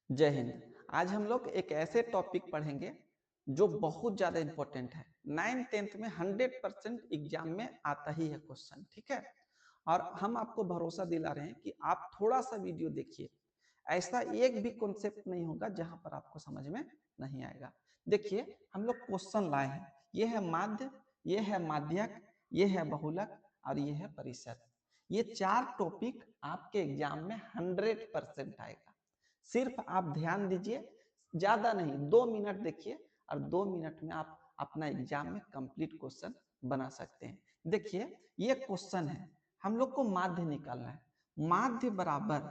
जय हिंद। आज हम लोग एक ऐसे टॉपिक पढ़ेंगे जो बहुत ज्यादा इंपॉर्टेंट है। 9th-10th में 100% एग्जाम में आता ही है क्वेश्चन, ठीक है। और हम आपको भरोसा दिला रहे हैं कि आप थोड़ा सा वीडियो देखिए, ऐसा एक भी कॉन्सेप्ट नहीं होगा जहां पर आपको समझ में नहीं आएगा। देखिए, हम लोग क्वेश्चन लाए हैं। ये है माध्य, ये है माध्यक, ये है बहुलक और ये है परिषद। ये चार टॉपिक आपके एग्जाम में 100% आएगा। सिर्फ आप ध्यान दीजिए, ज्यादा नहीं, 2 मिनट देखिए और 2 मिनट में आप अपना एग्जाम में कंप्लीट क्वेश्चन बना सकते हैं। देखिए, ये क्वेश्चन है, हम लोग को माध्य निकालना है। माध्य बराबर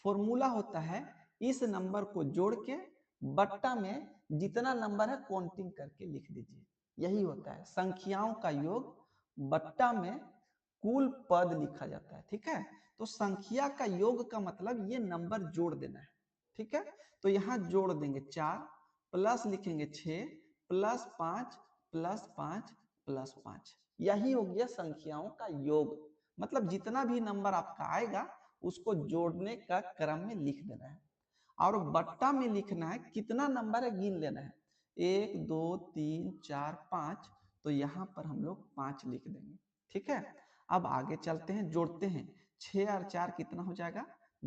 फॉर्मूला होता है, इस नंबर को जोड़ के बट्टा में जितना नंबर है काउंटिंग करके लिख दीजिए। यही होता है संख्याओं का योग बट्टा में कुल पद लिखा जाता है, ठीक है। तो संख्या का योग का मतलब ये नंबर जोड़ देना है, ठीक है। तो यहां जोड़ देंगे 4 प्लस लिखेंगे 6 प्लस 5 प्लस 5 प्लस 5। यही हो गया संख्याओं का योग। मतलब जितना भी नंबर आपका आएगा उसको जोड़ने का क्रम में लिख देना है और बट्टा में लिखना है कितना नंबर है गिन लेना है, 1 2 3 4 5। तो यहां पर हम लोग 5 लिख देंगे, ठीक है। अब आगे चलते हैं, जोड़ते हैं। 6 और 4 कितना हो जाएगा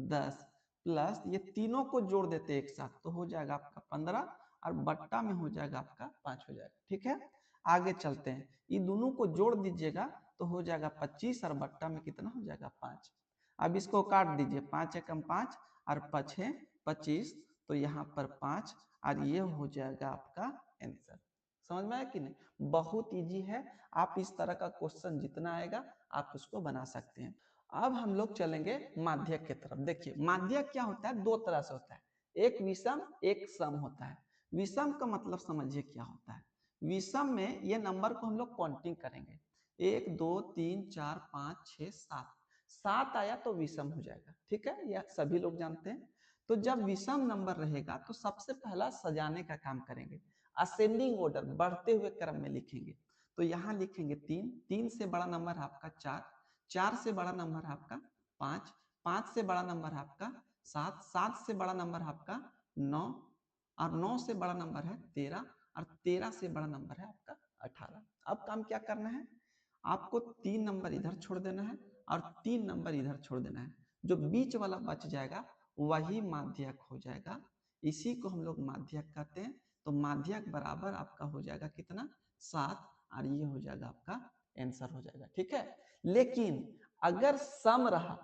10 प्लस ये तीनों को जोड़ देते एक साथ तो हो जाएगा आपका 15 और बट्टा में हो जाएगा आपका 5 हो जाएगा, ठीक है। आगे चलते हैं, ये दोनों को जोड़ दीजिएगा तो हो जाएगा 25 और बट्टा में कितना हो जाएगा 5। अब इसको काट दीजिए, 5 एकम 5 और 5 है 25। तो यहाँ पर 5 और ये हो जाएगा आपका आंसर। समझ में आया कि नहीं? बहुत इजी है। आप इस तरह का क्वेश्चन जितना आएगा आप उसको बना सकते हैं। अब हम लोग चलेंगे माध्यक की तरफ। देखिए, माध्यक क्या होता है, दो तरह से होता है, एक विषम एक सम होता है। विषम का मतलब समझिए क्या होता है। विषम में ये नंबर को हम लोग काउंटिंग करेंगे, 1 2 3 4 5 6 7। 7 आया तो विषम हो जाएगा, ठीक है, यह सभी लोग जानते हैं। तो जब विषम नंबर रहेगा तो सबसे पहला सजाने का काम करेंगे, असेंडिंग ऑर्डर, बढ़ते हुए क्रम में लिखेंगे। तो यहाँ लिखेंगे 3, 3 से बड़ा नंबर है आपका 4, 4 से बड़ा नंबर है आपका 5, 5 से बड़ा नंबर है आपका 7, 7 से बड़ा नंबर है आपका 9 और 9 से बड़ा नंबर है 13 और 13 से बड़ा नंबर है आपका 18। अब काम क्या करना है, आपको 3 नंबर इधर छोड़ देना है और 3 नंबर इधर छोड़ देना है। जो बीच वाला बच जाएगा वही माध्यक हो जाएगा। इसी को हम लोग माध्यक कहते हैं। तो माध्यक बराबर आपका हो जाएगा कितना 7 और ये हो जाएगा आपका आंसर हो जाएगा, ठीक है। लेकिन अगर सम रहा,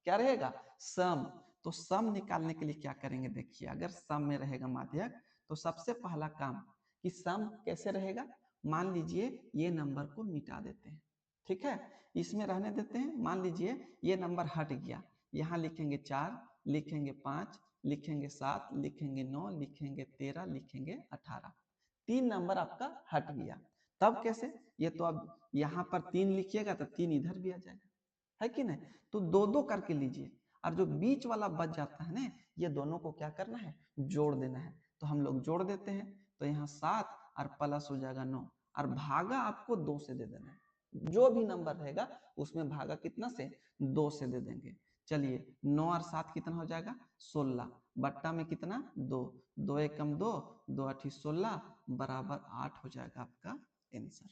क्या रहेगा सम, तो सम निकालने के लिए क्या करेंगे, देखिए अगर सम में रहेगा माध्यक तो सबसे पहला काम कि सम कैसे रहेगा, मान लीजिए ये नंबर को मिटा देते हैं, ठीक है, इसमें रहने देते हैं। मान लीजिए ये नंबर हट गया, यहाँ लिखेंगे 4, लिखेंगे 5, लिखेंगे 7, लिखेंगे 9, लिखेंगे 13, लिखेंगे 18। 3 नंबर आपका हट गया। तब कैसे, ये तो अब यहाँ पर 3 लिखिएगा तो 3 इधर भी आ जाएगा, है कि नहीं। तो दो दो करके लीजिए और जो बीच वाला बच जाता है ना, ये दोनों को क्या करना है, जोड़ देना है। तो हम लोग जोड़ देते हैं। तो यहाँ 7 और प्लस हो जाएगा 9 और भागा आपको 2 से दे देना है। जो भी नंबर रहेगा उसमें भागा कितना से, 2 से दे देंगे। चलिए 9 और 7 कितना हो जाएगा 16, बट्टा में कितना 2, 2 एकम 2, 2 8 16 बराबर 8 हो जाएगा आपका आंसर,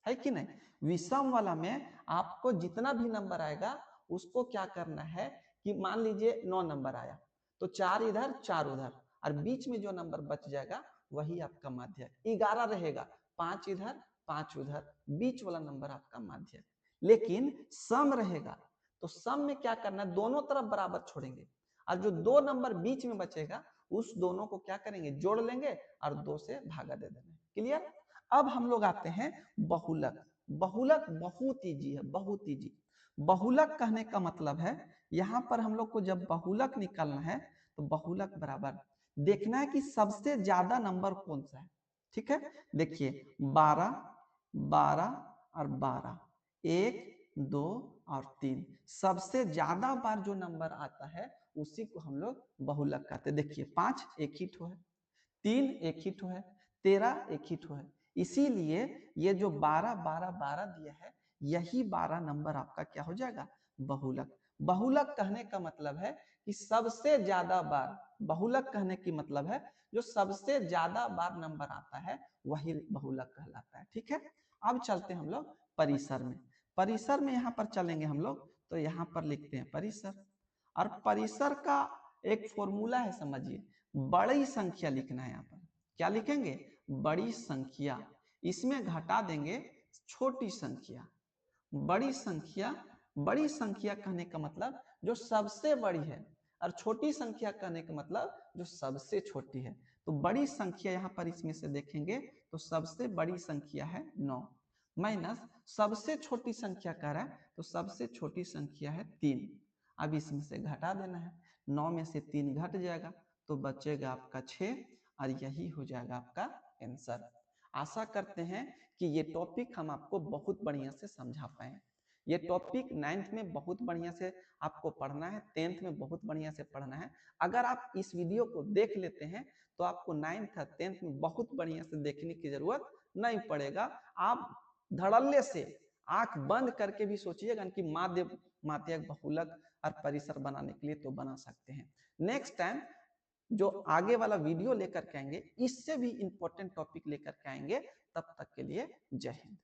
है कि नहीं। विषम वाला में आपको जितना भी नंबर आएगा उसको क्या करना है कि मान लीजिए 9 नंबर आया तो 4 इधर 4 उधर और बीच में जो नंबर बच जाएगा वही आपका माध्यक। 11 रहेगा, 5 इधर 5 उधर, बीच वाला नंबर आपका माध्यक। लेकिन सम रहेगा तो सम में क्या करना है, दोनों तरफ बराबर छोड़ेंगे और जो 2 नंबर बीच में बचेगा उस दोनों को क्या करेंगे, जोड़ लेंगे और 2 से भागा दे देंगे। क्लियर। अब हम लोग आते हैं बहुलक। बहुलक बहुत इजी है, बहुत इजी। बहुलक कहने का मतलब है, यहां पर हम लोग को जब बहुलक निकालना है तो बहुलक बराबर देखना है कि सबसे ज्यादा नंबर कौन सा है, ठीक है। देखिए 12, 12 और 12, 1 2 और 3, सबसे ज्यादा बार जो नंबर आता है उसी को हम लोग बहुलक कहते हैं। देखिए 5 एक ही ठो है, 3 एक ही ठो है, 13 एक ही ठो है। इसीलिए ये जो 12 12 12 दिया है यही 12 नंबर आपका क्या हो जाएगा, बहुलक। बहुलक कहने का मतलब है कि सबसे ज्यादा बार, बहुलक कहने की मतलब है जो सबसे ज्यादा बार नंबर आता है वही बहुलक कहलाता है। ठीक है, अब चलते हैं हम लोग परिसर में। परिसर में यहाँ पर चलेंगे हम लोग, तो यहाँ पर लिखते हैं परिसर। और परिसर का एक फॉर्मूला है, समझिए, बड़ी संख्या लिखना है। यहाँ पर क्या लिखेंगे? बड़ी संख्या। इसमें घटा देंगे छोटी संख्या। बड़ी संख्या, बड़ी संख्या कहने का मतलब जो सबसे बड़ी है, और छोटी संख्या कहने का मतलब जो सबसे छोटी है। तो बड़ी संख्या यहाँ पर इसमें से देखेंगे तो सबसे बड़ी संख्या है 9, माइनस सबसे छोटी संख्या कह रहा है तो सबसे छोटी संख्या है 3। अब इसमें से घटा देना है, 9 में से 3 घट जाएगा तो बचेगा आपका 6, और यही हो जाएगा आपका आंसर। आशा करते हैं कि ये टॉपिक हम आपको बहुत बढ़िया से समझा पाए। ये टॉपिक 9th में बहुत बढ़िया से आपको पढ़ना है, 10th में बहुत बढ़िया से पढ़ना है। अगर आप इस वीडियो को देख लेते हैं तो आपको 9th और 10th में बहुत बढ़िया से देखने की जरूरत नहीं पड़ेगा। आप धड़ल्ले से आंख बंद करके भी सोचिएगा कि माध्य, माध्यक, बहुलक और परिसर बनाने के लिए तो बना सकते हैं। नेक्स्ट टाइम जो आगे वाला वीडियो लेकर के आएंगे, इससे भी इंपॉर्टेंट टॉपिक लेकर के आएंगे। तब तक के लिए जय हिंद।